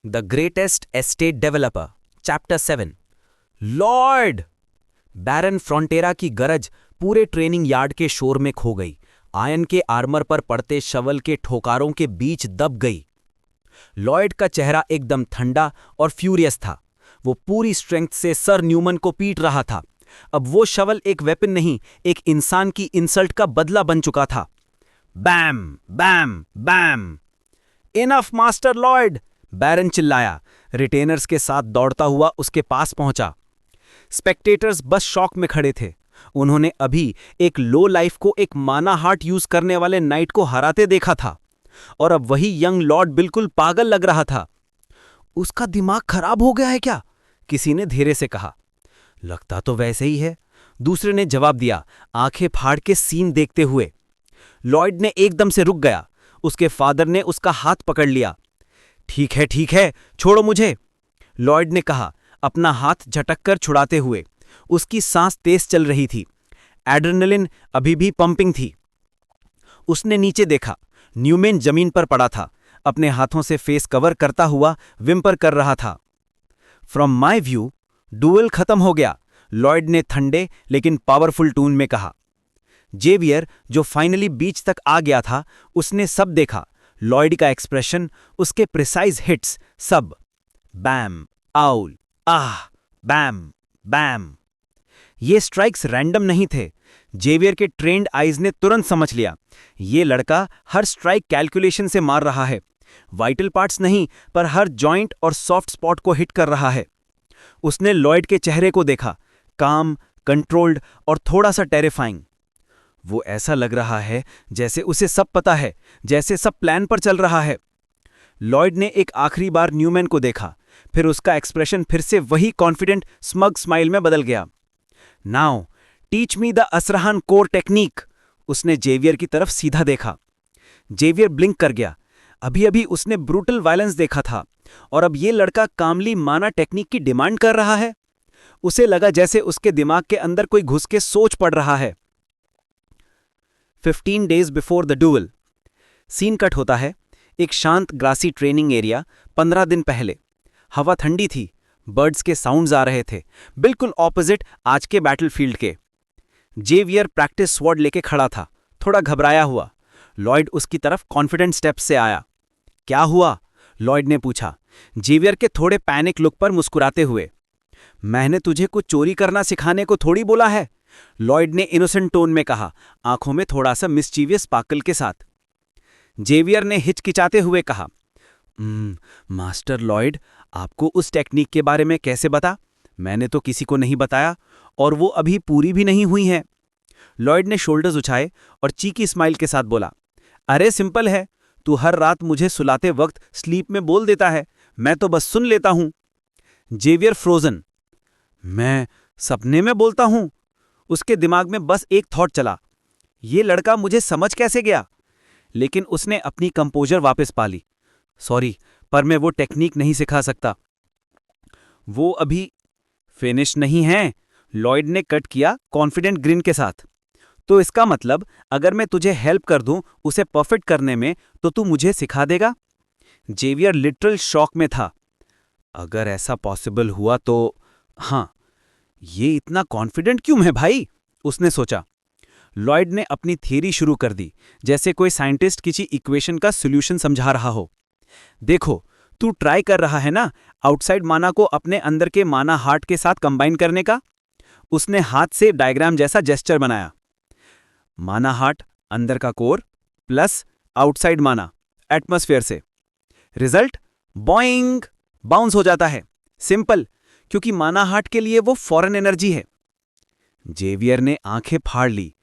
The greatest estate developer chapter 7 lord. Baron Frontera की गरज पूरे ट्रेनिंग यार्ड के शोर में खो गई। आयन के आर्मर पर पड़ते शवल के ठोकारों के बीच दब गई। लॉयड का चेहरा एकदम ठंडा और फ्यूरियस था। वो पूरी स्ट्रेंथ से सर न्यूमन को पीट रहा था। अब वो शवल एक वेपन नहीं, एक इंसान की इंसल्ट का बदला बन चुका था। बैम बैम बैम। इनफ मास्टर लॉयड, बैरन चिल्लाया। रिटेनर्स के साथ दौड़ता हुआ उसके पास पहुंचा। स्पेक्टेटर्स बस शॉक में खड़े थे। उन्होंने अभी एक लो लाइफ को एक माना हार्ट यूज करने वाले नाइट को हराते देखा था, और अब वही यंग लॉर्ड बिल्कुल पागल लग रहा था। उसका दिमाग खराब हो गया है क्या? किसी ने धीरे से कहा। लगता तो वैसे ही है, दूसरे ने जवाब दिया, आंखें फाड़ के सीन देखते हुए। लॉयड ने एकदम से रुक गया। उसके फादर ने उसका हाथ पकड़ लिया। ठीक है, छोड़ो मुझे, लॉयड ने कहा, अपना हाथ झटककर छुड़ाते हुए। उसकी सांस तेज चल रही थी। एड्रेनलिन अभी भी पंपिंग थी। उसने नीचे देखा। न्यूमैन जमीन पर पड़ा था, अपने हाथों से फेस कवर करता हुआ विम्पर कर रहा था। फ्रॉम माई व्यू, डुएल खत्म हो गया, लॉयड ने ठंडे लेकिन पावरफुल टून में कहा। जेवियर, जो फाइनली बीच तक आ गया था, उसने सब देखा। लॉयड का एक्सप्रेशन, उसके प्रिसाइज हिट्स, सब। बैम, आउल, आह, बैम, बैम। ये स्ट्राइक्स रैंडम नहीं थे। जेवियर के ट्रेंड आइज ने तुरंत समझ लिया, ये लड़का हर स्ट्राइक कैलकुलेशन से मार रहा है। वाइटल पार्ट्स नहीं, पर हर जॉइंट और सॉफ्ट स्पॉट को हिट कर रहा है। उसने लॉयड के चेहरे को देखा, काम, कंट्रोल्ड और थोड़ा सा टेरिफाइंग। वो ऐसा लग रहा है जैसे उसे सब पता है, जैसे सब प्लान पर चल रहा है। लॉयड ने एक आखिरी बार न्यूमैन को देखा, फिर उसका एक्सप्रेशन फिर से वही कॉन्फिडेंट स्मग स्माइल में बदल गया। नाउ टीच मी द असरहान कोर टेक्निक, उसने जेवियर की तरफ सीधा देखा। जेवियर ब्लिंक कर गया। अभी अभी उसने ब्रूटल वायलेंस देखा था, और अब ये लड़का कामली माना टेक्निक की डिमांड कर रहा है। उसे लगा जैसे उसके दिमाग के अंदर कोई घुस के सोच पड़ रहा है। 15 days before the duel. Scene cut होता है। एक शांत ग्रासी ट्रेनिंग एरिया। 15 दिन पहले। हवा ठंडी थी, बर्ड्स के साउंड्स आ रहे थे, बिल्कुल ऑपोजिट आज के बैटलफील्ड के। जेवियर प्रैक्टिस स्वॉर्ड लेके खड़ा था, थोड़ा घबराया हुआ। लॉयड उसकी तरफ कॉन्फिडेंट स्टेप्स से आया। क्या हुआ? लॉयड ने पूछा, जेवियर के थोड़े पैनिक लुक पर मुस्कुराते हुए। मैंने तुझे कुछ चोरी करना सिखाने को थोड़ी बोला है, लॉयड ने इनोसेंट टोन में कहा, आंखों में थोड़ा सा मिस्चीवियस स्पार्कल के साथ। जेवियर ने हिचकिचाते हुए कहा, मास्टर लॉयड, आपको उस टेक्निक के बारे में कैसे बता? मैंने तो किसी को नहीं बताया, और वो अभी पूरी भी नहीं हुई है। लॉयड ने शोल्डर्स उछाए और चीकी स्माइल के साथ बोला, अरे सिंपल है, तू हर रात मुझे सुलाते वक्त स्लीप में बोल देता है, मैं तो बस सुन लेता हूं। Xavier frozen. मैं सपने में बोलता हूं? उसके दिमाग में बस एक थॉट चला, ये लड़का मुझे समझ कैसे गया? लेकिन उसने अपनी कंपोजर वापस पा ली। सॉरी, पर मैं वो टेक्निक नहीं सिखा सकता। वो अभी फिनिश नहीं है, लॉयड ने कट किया कॉन्फिडेंट ग्रिन के साथ। तो इसका मतलब, अगर मैं तुझे हेल्प कर दूं उसे परफेक्ट करने में, तो तू मुझे सिखा देगा? जेवियर लिटरल शॉक में था। अगर ऐसा पॉसिबल हुआ तो हाँ। ये इतना कॉन्फिडेंट क्यों है भाई? उसने सोचा। लॉयड ने अपनी थियरी शुरू कर दी, जैसे कोई साइंटिस्ट किसी इक्वेशन का सॉल्यूशन समझा रहा हो। देखो, तू ट्राई कर रहा है ना आउटसाइड माना को अपने अंदर के माना हार्ट के साथ कंबाइन करने का? उसने हाथ से डायग्राम जैसा जेस्चर बनाया। माना हार्ट, अंदर का कोर, प्लस आउटसाइड माना, एटमॉस्फेयर से। रिजल्ट बॉइंग, बाउंस हो जाता है। सिंपल, क्योंकि माना हार्ट के लिए वो फॉरेन एनर्जी है। जेवियर ने आंखें फाड़ ली।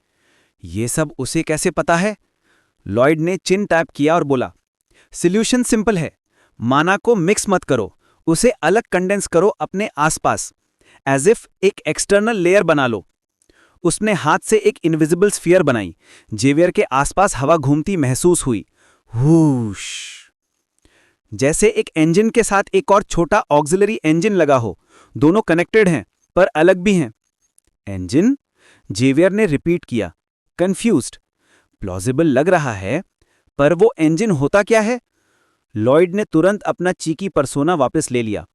ये सब उसे कैसे पता है? लॉयड ने चिन टैप किया और बोला, सॉल्यूशन सिंपल है, माना को मिक्स मत करो, उसे अलग कंडेंस करो अपने आसपास, एज इफ एक एक्सटर्नल लेयर बना लो। उसने हाथ से एक इनविजिबल स्फीयर बनाई। जेवियर के आसपास हवा घूमती महसूस हुई। हुश, जैसे एक इंजन के साथ एक और छोटा ऑक्सिलरी इंजन लगा हो। दोनों कनेक्टेड हैं, पर अलग भी हैं। इंजन? जेवियर ने रिपीट किया, कंफ्यूज्ड। प्लॉजिबल लग रहा है, पर वो इंजन होता क्या है? लॉयड ने तुरंत अपना चीकी परसोना वापस ले लिया।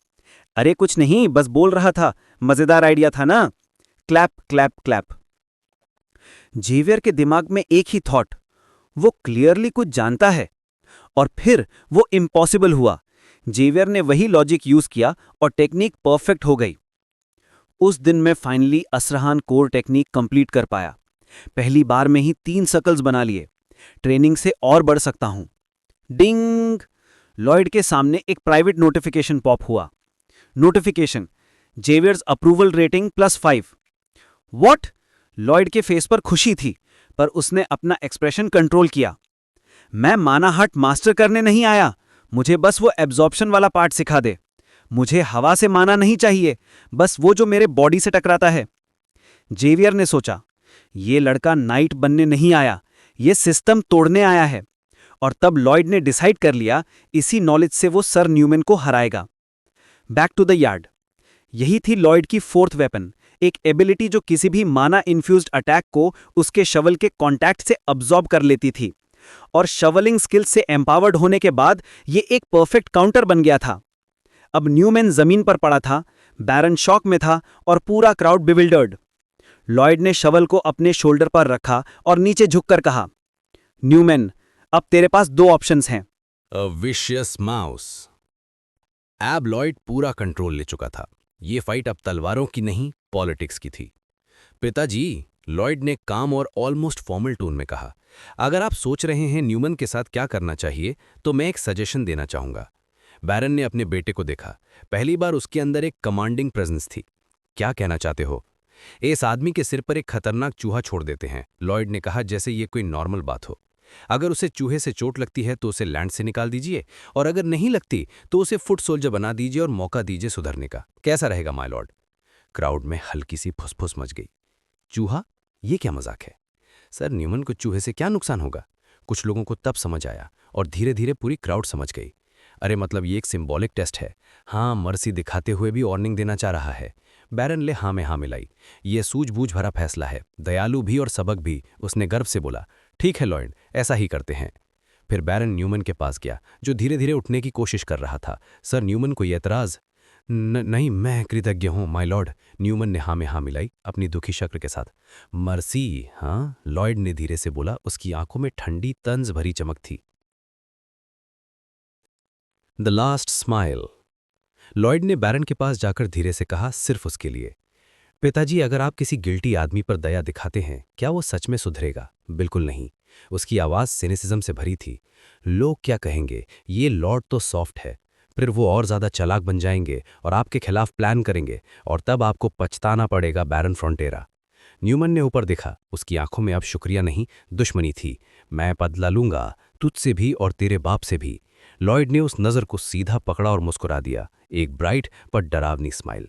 अरे कुछ नहीं, बस बोल रहा था, मजेदार आइडिया था ना। Clap clap clap. जेवियर के दिमाग में एक ही थॉट, वो क्लियरली कुछ जानता है। और फिर वो इम्पॉसिबल हुआ। जेवियर ने वही लॉजिक यूज किया और टेक्निक परफेक्ट हो गई। उस दिन मैं फाइनली असरहान कोर टेक्निक कंप्लीट कर पाया। पहली बार में ही 3 सर्कल्स बना लिए। ट्रेनिंग से और बढ़ सकता हूं। डिंग! लॉयड के सामने एक प्राइवेट नोटिफिकेशन पॉप हुआ। Notification, Xavier's approval rating +5। What? Lloyd के फेस पर खुशी थी, पर उसने अपना एक्सप्रेशन कंट्रोल किया। मैं मानाहट मास्टर करने नहीं आया, मुझे बस वो एब्जॉर्प्शन वाला पार्ट सिखा दे। मुझे हवा से माना नहीं चाहिए, बस वो जो मेरे बॉडी से टकराता है। जेवियर ने सोचा, ये लड़का नाइट बनने नहीं आया, ये सिस्टम तोड़ने आया है। और तब लॉयड ने डिसाइड कर लिया, इसी नॉलेज से वो सर न्यूमैन को हराएगा। Back to the yard. यही थी लॉयड की 4th वेपन, एक एबिलिटी जो किसी भी माना इन्फ्यूज्ड अटैक को उसके शवल के कॉन्टैक्ट से अब्जॉर्ब कर लेती थी। और शवलिंग स्किल्स से एम्पावर्ड होने के बाद ये एक परफेक्ट काउंटर बन गया था। अब न्यूमैन जमीन पर पड़ा था, बैरन शॉक में था और पूरा क्राउड बिविल्डर्ड। लॉयड ने शवल को अपने शोल्डर पर रखा और नीचे झुककर कहा, न्यूमैन, अब तेरे पास 2 ऑप्शंस हैं। A vicious mouse. एब लॉयड पूरा कंट्रोल ले चुका था। ये फाइट अब तलवारों की नहीं, पॉलिटिक्स की थी। पिताजी, लॉयड ने काम और ऑलमोस्ट फॉर्मल टोन में कहा, अगर आप सोच रहे हैं न्यूमन के साथ क्या करना चाहिए, तो मैं एक सजेशन देना चाहूंगा। बैरन ने अपने बेटे को देखा। पहली बार उसके अंदर एक कमांडिंग प्रेजेंस थी। क्या कहना चाहते हो? इस आदमी के सिर पर एक खतरनाक चूहा छोड़ देते हैं, लॉयड ने कहा, जैसे ये कोई नॉर्मल बात हो। अगर उसे चूहे से चोट लगती है तो उसे लैंड से निकाल दीजिए, और अगर नहीं लगती तो उसे फुट सोल्जर बना दीजिए और मौका दीजिए सुधरने का। कैसा रहेगा माय लॉर्ड? क्राउड में हल्की सी फुसफुस मच गई। चूहा? ये क्या मजाक है? सर, न्यूमन को चूहे से क्या नुकसान होगा? कुछ लोगों को तब समझ आया और धीरे धीरे पूरी क्राउड समझ गई। अरे मतलब ये एक सिंबॉलिक टेस्ट है। हाँ, मर्सी दिखाते हुए भी वार्निंग देना चाह रहा है। बैरन ले हाँ में हाँ मिलाई। ये सूझबूझ भरा फैसला है, दयालु भी और सबक भी, उसने गर्व से बोला। ठीक है लॉयड, ऐसा ही करते हैं। फिर बैरन न्यूमन के पास गया, जो धीरे धीरे उठने की कोशिश कर रहा था। सर, न्यूमन को ये एतराज? नहीं, मैं कृतज्ञ हूं माय लॉर्ड। न्यूमन ने हाँ में हाँ मिलाई, अपनी दुखी शक्ल के साथ। मर्सी? हाँ, लॉयड ने धीरे से बोला, उसकी आंखों में ठंडी तंज भरी चमक थी। The last smile. लॉयड ने बैरन के पास जाकर धीरे से कहा, सिर्फ उसके लिए। पिताजी, अगर आप किसी गिल्टी आदमी पर दया दिखाते हैं, क्या वो सच में सुधरेगा? बिल्कुल नहीं। उसकी आवाज सिनिसिज्म से भरी थी। लोग क्या कहेंगे, ये लॉर्ड तो सॉफ्ट है। फिर वो और ज्यादा चालाक बन जाएंगे और आपके खिलाफ प्लान करेंगे, और तब आपको पछताना पड़ेगा बैरन फ्रंटेरा। न्यूमन ने ऊपर देखा, उसकी आंखों में अब शुक्रिया नहीं, दुश्मनी थी। मैं बदला लूंगा, तुझसे भी और तेरे बाप से भी। लॉयड ने उस नजर को सीधा पकड़ा और मुस्कुरा दिया, एक ब्राइट पर डरावनी स्माइल।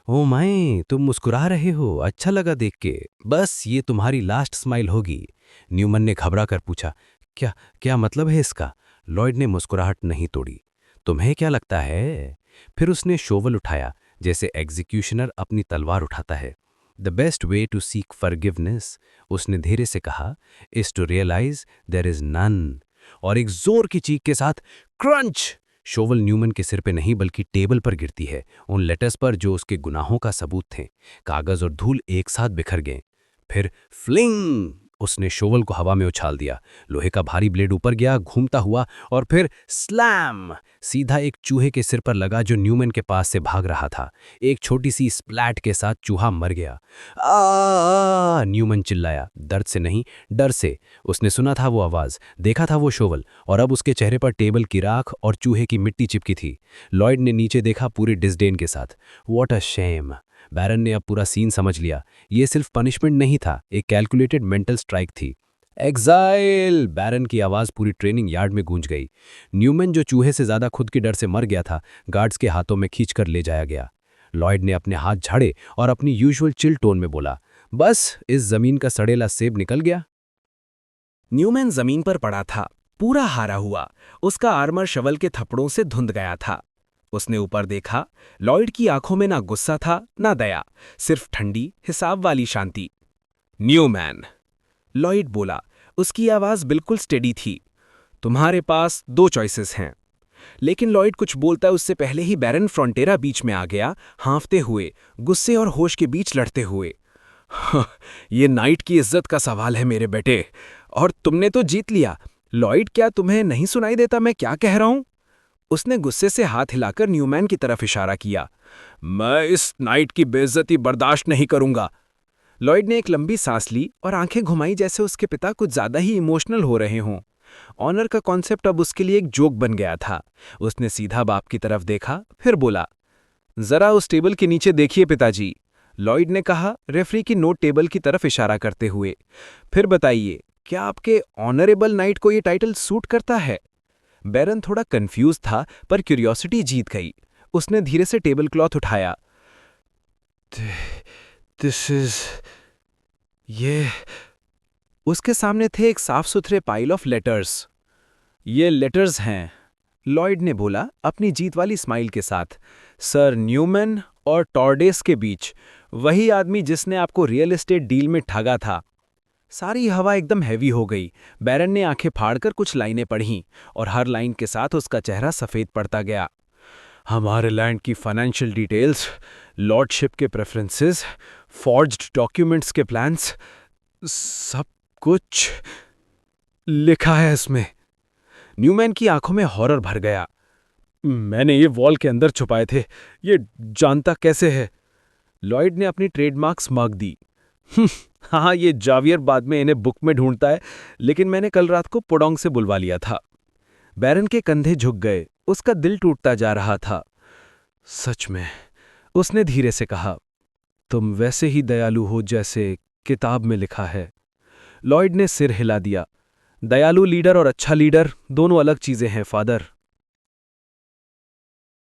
ओ माए, तुम मुस्कुरा रहे हो, अच्छा लगा देख के। बस ये तुम्हारी लास्ट स्माइल होगी। न्यूमन ने घबरा कर पूछा, क्या क्या मतलब है इसका? लॉयड ने मुस्कुराहट नहीं तोड़ी। तुम्हें क्या लगता है? फिर उसने शोवल उठाया, जैसे एग्जीक्यूशनर अपनी तलवार उठाता है। The best way to seek forgiveness, उसने धीरे से कहा, is to realize there is none. और एक जोर की चीख के साथ क्रंच! शोवल न्यूमन के सिर पे नहीं बल्कि टेबल पर गिरती है, उन लेटर्स पर जो उसके गुनाहों का सबूत थे। कागज और धूल एक साथ बिखर गए। फिर फ्लिंग! उसने शोवल को हवा में उछाल दिया। लोहे का भारी ब्लेड ऊपर गया, घूमता हुआ, और फिर स्लैम! सीधा एक चूहे के सिर पर लगा जो न्यूमन के पास से भाग रहा था। एक छोटी सी स्प्लैट के साथ चूहा मर गया। आ! न्यूमन चिल्लाया, दर्द से नहीं, डर से। उसने सुना था वो आवाज, देखा था वो शोवल, और अब उसके चेहरे पर टेबल की राख और चूहे की मिट्टी चिपकी थी। लॉयड ने नीचे देखा, पूरी डिसडेन के साथ। What a shame! बैरन ने अब पूरा सीन समझ लिया। ये सिर्फ पनिशमेंट नहीं था, एक कैलकुलेटेड मेंटल स्ट्राइक थी। एग्जाइल! बैरन की आवाज पूरी ट्रेनिंग यार्ड में गूंज गई। न्यूमन, जो चूहे से ज्यादा खुद के डर से मर गया था, गार्ड्स के हाथों में खींचकर ले जाया गया। लॉयड ने अपने हाथ झाड़े और अपनी यूजुअल चिल टोन में बोला, बस इस जमीन का सड़ेला सेब निकल गया। न्यूमैन जमीन पर पड़ा था, पूरा हारा हुआ। उसका आर्मर शवल के थप्पड़ों से धुंध गया था। उसने ऊपर देखा। लॉयड की आंखों में ना गुस्सा था ना दया, सिर्फ ठंडी हिसाब वाली शांति। न्यूमैन, लॉयड बोला, उसकी आवाज बिल्कुल स्टेडी थी। तुम्हारे पास 2 चॉइसेस हैं। लेकिन लॉयड कुछ बोलता उससे पहले ही बैरन फ्रंटेरा बीच में आ गया, हाँफते हुए, गुस्से और होश के बीच लड़ते हुए। ये नाइट की इज्जत का सवाल है मेरे बेटे, और तुमने तो जीत लिया। लॉयड, क्या तुम्हें नहीं सुनाई देता मैं क्या कह रहा हूं? उसने गुस्से से हाथ हिलाकर न्यूमैन की तरफ इशारा किया। मैं इस नाइट की बेइज्जती बर्दाश्त नहीं करूंगा। लॉयड ने एक लंबी सांस ली और आंखें घुमाई जैसे उसके पिता कुछ ज्यादा ही इमोशनल हो रहे हों। ऑनर का कॉन्सेप्ट अब उसके लिए एक जोक बन गया था। उसने सीधा बाप की तरफ देखा, फिर बोला, जरा उस टेबल के नीचे देखिए पिताजी, लॉयड ने कहा, रेफरी की नोट टेबल की तरफ इशारा करते हुए। फिर बताइए, क्या आपके ऑनरेबल नाइट को ये टाइटल सूट करता है? बैरन थोड़ा कंफ्यूज था, पर क्यूरियोसिटी जीत गई। उसने धीरे से टेबल क्लॉथ उठाया। दिस इज ये उसके सामने थे एक साफ सुथरे पाइल ऑफ लेटर्स। ये लेटर्स हैं, लॉयड ने बोला अपनी जीत वाली स्माइल के साथ। सर न्यूमैन और टॉर्डेस के बीच, वही आदमी जिसने आपको रियल एस्टेट डील में ठगा था। सारी हवा एकदम हैवी हो गई। बैरन ने आंखें फाड़कर कुछ लाइनें पढ़ीं और हर लाइन के साथ उसका चेहरा सफ़ेद पड़ता गया। हमारे लैंड की फाइनेंशियल डिटेल्स, लॉर्डशिप के प्रेफरेंसेस, फॉर्ज्ड डॉक्यूमेंट्स के प्लान्स, सब कुछ लिखा है इसमें। न्यूमैन की आंखों में हॉरर भर गया। मैंने ये वॉल के अंदर छुपाए थे, ये जानता कैसे है? लॉयड ने अपनी ट्रेडमार्क स्मार्क दी। हाँ, ये जावियर बाद में इन्हें बुक में ढूंढता है, लेकिन मैंने कल रात को पोडोंग से बुलवा लिया था। बैरन के कंधे झुक गए, उसका दिल टूटता जा रहा था। सच में, उसने धीरे से कहा, तुम वैसे ही दयालु हो जैसे किताब में लिखा है। लॉयड ने सिर हिला दिया। दयालु लीडर और अच्छा लीडर दोनों अलग चीजें हैं फादर।